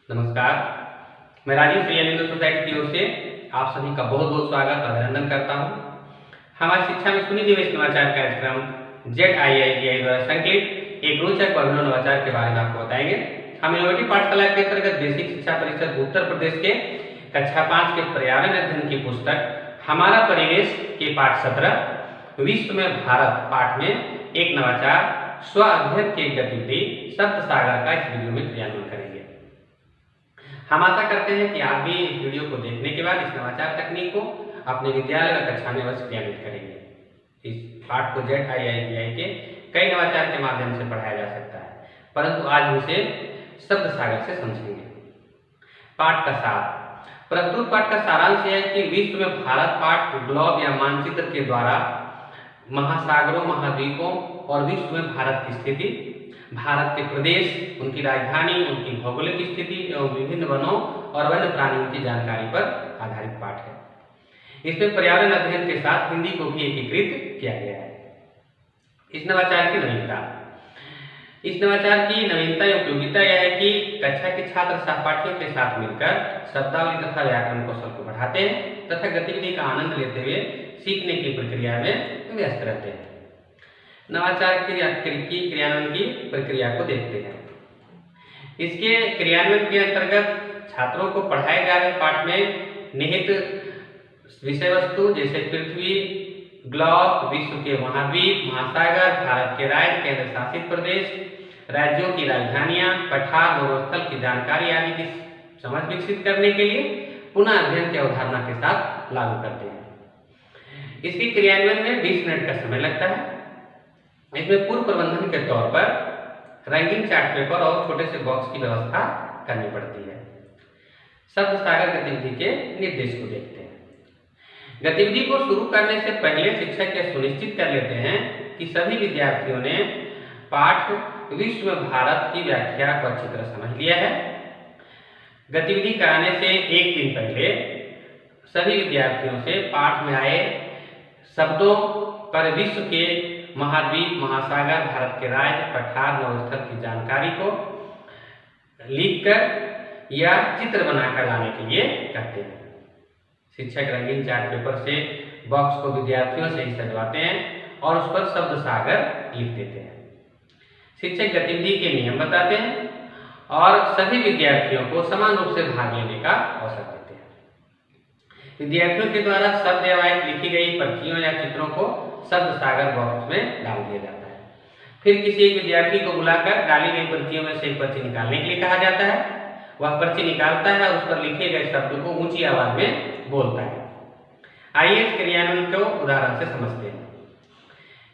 नमस्कार, मैं राजीव श्री सोसाइटी की ओर से आप सभी का बहुत बहुत स्वागत और अभिनंदन करता हूँ। हमारी शिक्षा में सुनिवेश नवाचार कार्यक्रम ZIITI द्वारा संकलित एक रोचक व अभिनव नवाचार के बारे में आपको बताएंगे। हम इनोवेटिव पाठशाला के अंतर्गत बेसिक शिक्षा परिषद उत्तर प्रदेश के कक्षा 5 के पर्यावरण अध्ययन की पुस्तक हमारा परिवेश के पाठ 17 विश्व में भारत पाठ में एक नवाचार स्व अध्ययन की गतिविधि शब्द सागर का इस वीडियो में क्रियान्वयन करेंगे। हम आशा करते हैं कि आप भी इस वीडियो को देखने के बाद इस नवाचार तकनीक को अपने विद्यालय व कक्षा में अवश्य क्रियान्वित करेंगे। इस पाठ को ZIITI के कई नवाचार के माध्यम से पढ़ाया जा सकता है, परंतु आज हम इसे शब्द सागर से समझेंगे। पाठ का सार। प्रस्तुत पाठ का सारांश है कि विश्व में भारत पाठ ग्लोब या मानचित्र के द्वारा महासागरों, महाद्वीपों और विश्व में भारत की स्थिति, भारत के प्रदेश, उनकी राजधानी, उनकी भौगोलिक स्थिति एवं विभिन्न वनों और वन्य प्राणियों की जानकारी पर आधारित पाठ है। इसमें पर्यावरण अध्ययन के साथ हिंदी को भी एकीकृत किया गया है। इस नवाचार की नवीनता या उपयोगिता यह है कि कक्षा के छात्र सहपाठियों के साथ मिलकर शब्दावली तथा व्याकरण कौशल को बढ़ाते हैं तथा गतिविधि का आनंद लेते हुए सीखने की प्रक्रिया में व्यस्त रहते हैं। नवाचार की क्रियान्वयन की प्रक्रिया को देखते हैं। इसके क्रियान्वयन के अंतर्गत छात्रों को पढ़ाए जा रहे पाठ में निहित विषय वस्तु जैसे पृथ्वी, ग्लोब, विश्व के महाद्वीप, महासागर, भारत के राज्य, केंद्र शासित प्रदेश, राज्यों की राजधानियां, पठार और स्थल की जानकारी आदि की समझ विकसित करने के लिए पुनः अध्ययन की अवधारणा के साथ लागू करते हैं। इसके क्रियान्वयन में 20 मिनट का समय लगता है। इसमें पूर्व प्रबंधन के तौर पर रंगीन चार्ट पेपर और छोटे से बॉक्स की व्यवस्था करनी पड़ती है। शब्द सागर गतिविधि के निर्देश को देखते हैं। गतिविधि को शुरू करने से पहले शिक्षक यह सुनिश्चित कर लेते हैं कि सभी विद्यार्थियों ने पाठ विश्व में भारत की व्याख्या को अच्छी तरह समझ लिया है। गतिविधि कराने से एक दिन पहले सभी विद्यार्थियों से पाठ में आए शब्दों पर विश्व के महाद्वीप, महासागर, भारत के राज्य, पठार और स्थल की जानकारी को लिखकर या चित्र बनाकर लाने के लिए कहते हैं। शिक्षक रंगीन चार्ट पेपर से बॉक्स को विद्यार्थियों से ही सजवाते हैं और उस पर शब्द सागर लिख देते हैं। शिक्षक गतिविधि के नियम बताते हैं और सभी विद्यार्थियों को समान रूप से भाग लेने का अवसर देते हैं। विद्यार्थियों के द्वारा शब्द या वाक्य लिखी गई पर्चियों या चित्रों को शब्द सागर बॉक्स में डाल दिया जाता है। फिर किसी एक विद्यार्थी को बुलाकर डाली गई पर्चियों में से एक पर्ची निकालने के लिए कहा जाता है। वह पर्ची निकालता है और उस पर लिखे गए शब्द को ऊंची आवाज में बोलता है। आइए इस क्रियान्वयन को उदाहरण से समझते हैं।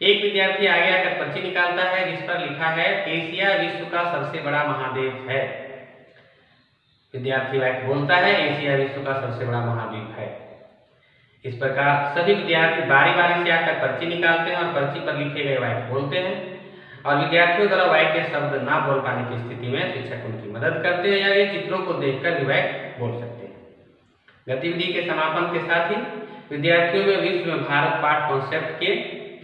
एक विद्यार्थी आगे आकर पर्ची निकालता है जिस पर लिखा है एशिया विश्व का सबसे बड़ा महाद्वीप है। विद्यार्थी वाक्य बोलता है एशिया विश्व का सबसे बड़ा महाद्वीप है। इस प्रकार सभी विद्यार्थी बारी बारी से आकर पर्ची निकालते हैं और पर्ची पर लिखे गए वाक्य बोलते हैं और विद्यार्थियों द्वारा वाक्य के शब्द ना बोल पाने की स्थिति में शिक्षक उनकी मदद करते हैं या वे चित्रों को देखकर भी वाक्य बोल सकते हैं। गतिविधि के समापन के साथ ही विद्यार्थियों में विश्व में भारत पाठ कॉन्सेप्ट के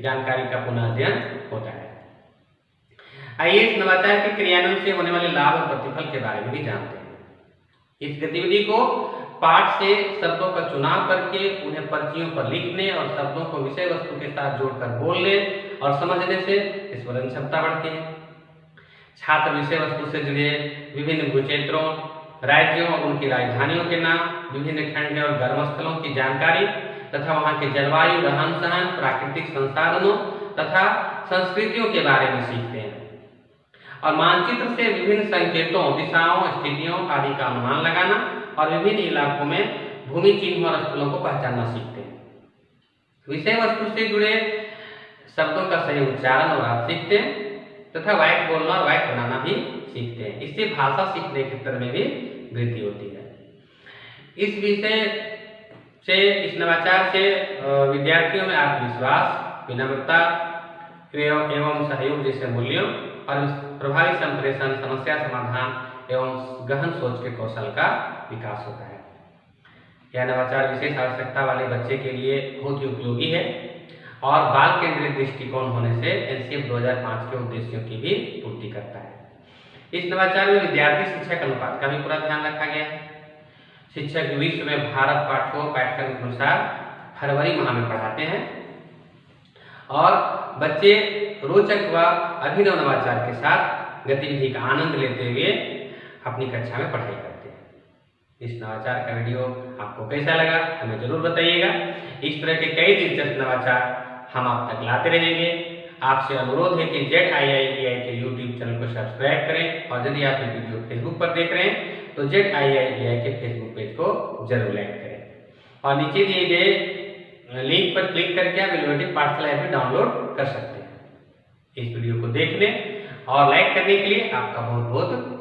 जानकारी का पुनः अध्ययन होता है। आइए इस नवाचार के क्रियान्वयन से होने वाले लाभ और प्रतिफल के बारे में भी जानते हैं। इस गतिविधि को पाठ से शब्दों का चुनाव करके उन्हें पर्चियों पर लिखने और शब्दों को विषय वस्तु के साथ जोड़कर बोलने और समझने से स्मरण क्षमता बढ़ती है। छात्र विषय वस्तु से जुड़े विभिन्न भूक्षेत्रों, राज्यों और उनकी राजधानियों के नाम, विभिन्न ठंडे और गर्म स्थलों की जानकारी तथा वहाँ के जलवायु, रहन सहन, प्राकृतिक संसाधनों तथा संस्कृतियों के बारे में सीखते हैं और मानचित्र से विभिन्न संकेतों, दिशाओं, स्थितियों आदि का अनुमान लगाना और विभिन्न इलाकों में भूमि चिन्हों और स्थलों को पहचानना सीखते हैं। विषय वस्तु से जुड़े शब्दों का सही उच्चारण और अर्थ सीखते हैं तथा वाक्य बोलना और वाक्य बनाना भी सीखते हैं। इससे भाषा सीखने के स्तर में भी वृद्धि होती है। इस विषय से, इस नवाचार से विद्यार्थियों में आत्मविश्वास, विनम्रता एवं सहयोग जैसे मूल्यों और प्रभावी संप्रेषण, समस्या समाधान एवं गहन सोच के कौशल का विकास होता है। यह नवाचार विशेष आवश्यकता वाले बच्चे के लिए बहुत ही उपयोगी है और बाल केंद्रित दृष्टिकोण होने से NCF 2005 के उद्देश्यों की भी पूर्ति करता है। इस नवाचार में विद्यार्थी शिक्षक अनुपात का भी पूरा ध्यान रखा गया है। शिक्षक विश्व में भारत पाठ्यक्रम के अनुसार फरवरी माह में पढ़ाते हैं और बच्चे रोचक व अभिनव नवाचार के साथ गतिविधि का आनंद लेते हुए अपनी कक्षा में पढ़ाई करते हैं। इस नवाचार का वीडियो आपको कैसा लगा हमें जरूर बताइएगा। इस तरह के कई दिलचस्प नवाचार हम आप तक लाते रहेंगे। आपसे अनुरोध है कि ZIIEI के YouTube चैनल को सब्सक्राइब करें और यदि आप ये वीडियो फेसबुक पर देख रहे हैं तो ZIIEI के फेसबुक पेज को जरूर लाइक करें और नीचे दिए गए लिंक पर क्लिक करके आप इनोवेटिव पाठशाला ऐप भी डाउनलोड कर सकते हैं। इस वीडियो को देखने और लाइक करने के लिए आपका बहुत बहुत